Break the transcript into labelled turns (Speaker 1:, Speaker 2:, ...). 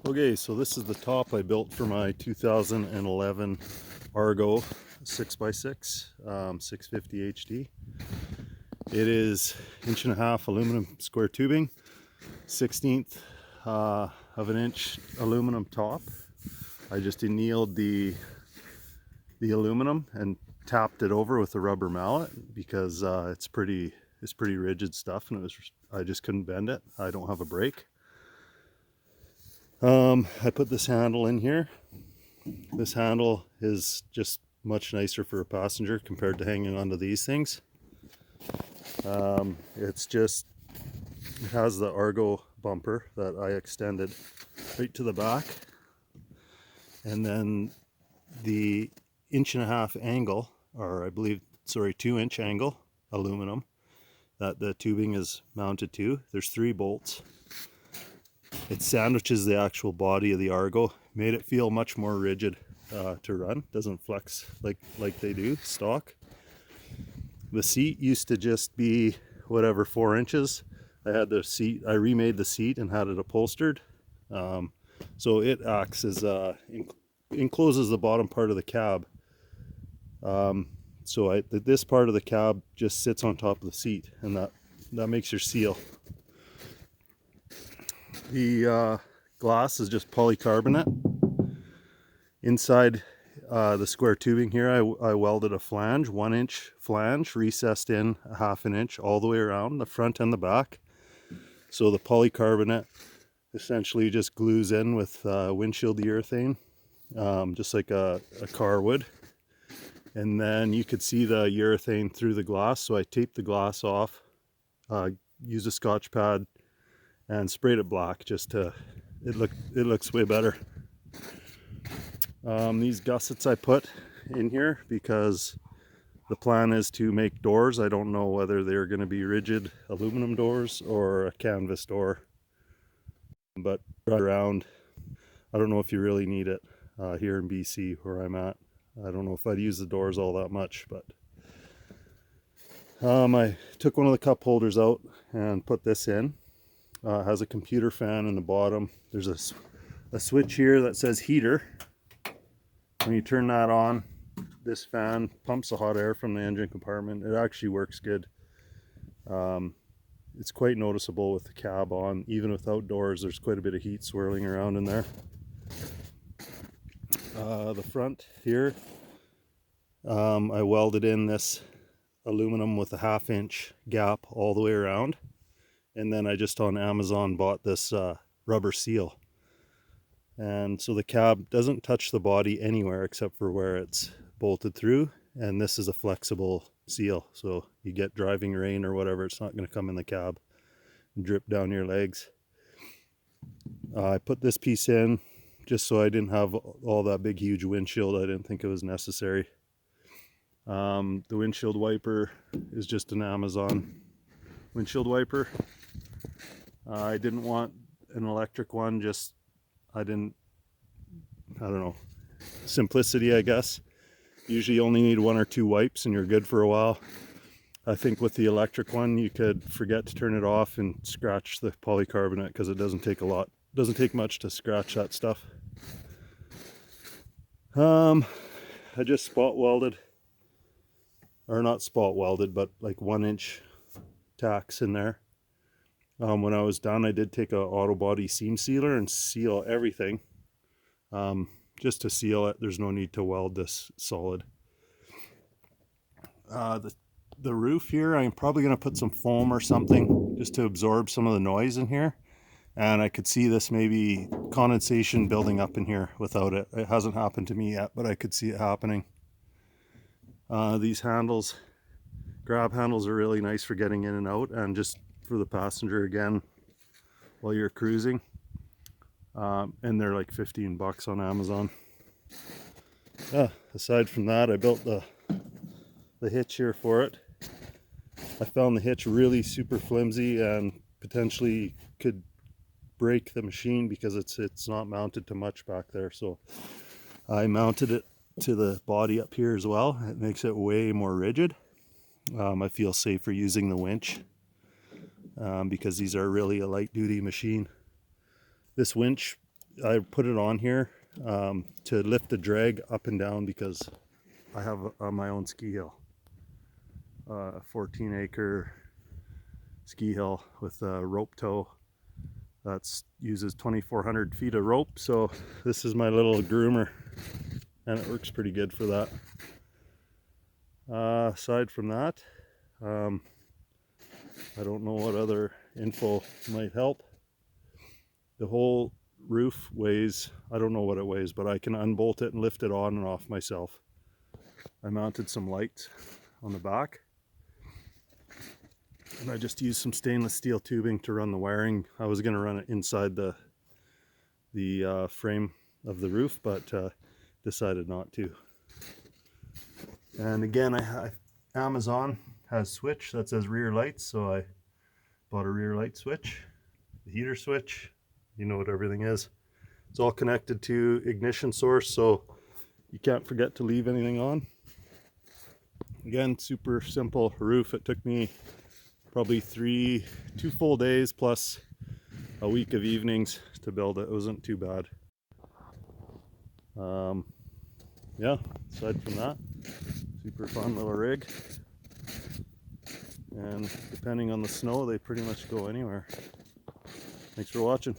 Speaker 1: Okay, so this is the top I built for my 2011 Argo 6x6 650 HD. It is 1.5" aluminum square tubing, 1/16 of an inch aluminum top. I just annealed the aluminum and tapped it over with a rubber mallet because it's pretty rigid stuff, and I just couldn't bend it. I don't have a brake. I put this handle in here. This handle is just much nicer for a passenger compared to hanging onto these things. It has the Argo bumper that I extended right to the back, and then the 1.5" angle, or I believe, sorry, 2" angle aluminum that the tubing is mounted to. There's 3 bolts. It sandwiches the actual body of the Argo, made it feel much more rigid to run. Doesn't flex like they do stock. The seat used to just be whatever, 4 inches. I remade the seat and had it upholstered. So it acts as encloses the bottom part of the cab. This part of the cab just sits on top of the seat, and that makes your seal. The glass is just polycarbonate. Inside the square tubing here, I welded a flange, 1" flange, recessed in 1/2 inch all the way around the front and the back. So the polycarbonate essentially just glues in with windshield urethane, just like a car would. And then you could see the urethane through the glass, so I taped the glass off, used a Scotch pad, and sprayed it black just to, it looks way better. These gussets I put in here because the plan is to make doors. I don't know whether they're going to be rigid aluminum doors or a canvas door, but around, I don't know if you really need it here in BC where I'm at. I don't know if I'd use the doors all that much, but I took one of the cup holders out and put this in. It has a computer fan in the bottom. There's a switch here that says heater. When you turn that on, this fan pumps the hot air from the engine compartment. It actually works good. It's quite noticeable with the cab on. Even without doors, there's quite a bit of heat swirling around in there. The front here, I welded in this aluminum with a 1/2 inch gap all the way around, and then I just on Amazon bought this rubber seal, and so the cab doesn't touch the body anywhere except for where it's bolted through, and this is a flexible seal, so you get driving rain or whatever, it's not going to come in the cab and drip down your legs. I put this piece in just so I didn't have all that big huge windshield. I didn't think it was necessary. The windshield wiper is just an Amazon windshield wiper. I didn't want an electric one, just I don't know, simplicity, I guess. Usually you only need 1 or 2 wipes and you're good for a while. I think with the electric one you could forget to turn it off and scratch the polycarbonate because it doesn't take much to scratch that stuff. I just spot welded, or not spot welded, but like 1 inch tacks in there. When I was done, I did take a auto body seam sealer and seal everything. Just to seal it, there's no need to weld this solid. The roof here, I'm probably going to put some foam or something just to absorb some of the noise in here. And I could see this maybe condensation building up in here without it. It hasn't happened to me yet, but I could see it happening. These handles, grab handles, are really nice for getting in and out, and just for the passenger again while you're cruising. And they're like 15 bucks on Amazon. Aside from that, I built the hitch here for it. I found the hitch really super flimsy and potentially could break the machine because it's not mounted to much back there, so I mounted it to the body up here as well. It makes it way more rigid. I feel safer using the winch because these are really a light duty machine. This winch I put it on here to lift the drag up and down because I have my own ski hill, 14-acre ski hill with a rope tow that uses 2,400 feet of rope. So this is my little groomer, and it works pretty good for that. Aside from that, I don't know what other info might help. The whole roof weighs, I don't know what it weighs, but I can unbolt it and lift it on and off myself. I mounted some lights on the back, and I just used some stainless steel tubing to run the wiring. I was going to run it inside the frame of the roof, but decided not to. And again, Amazon has switch that says rear lights, so I bought a rear light switch, the heater switch, you know what everything is. It's all connected to ignition source, so you can't forget to leave anything on. Again, super simple roof. It took me probably 2 full days plus a week of evenings to build it. It wasn't too bad. Yeah, aside from that, super fun little rig. And depending on the snow, they pretty much go anywhere. Thanks for watching.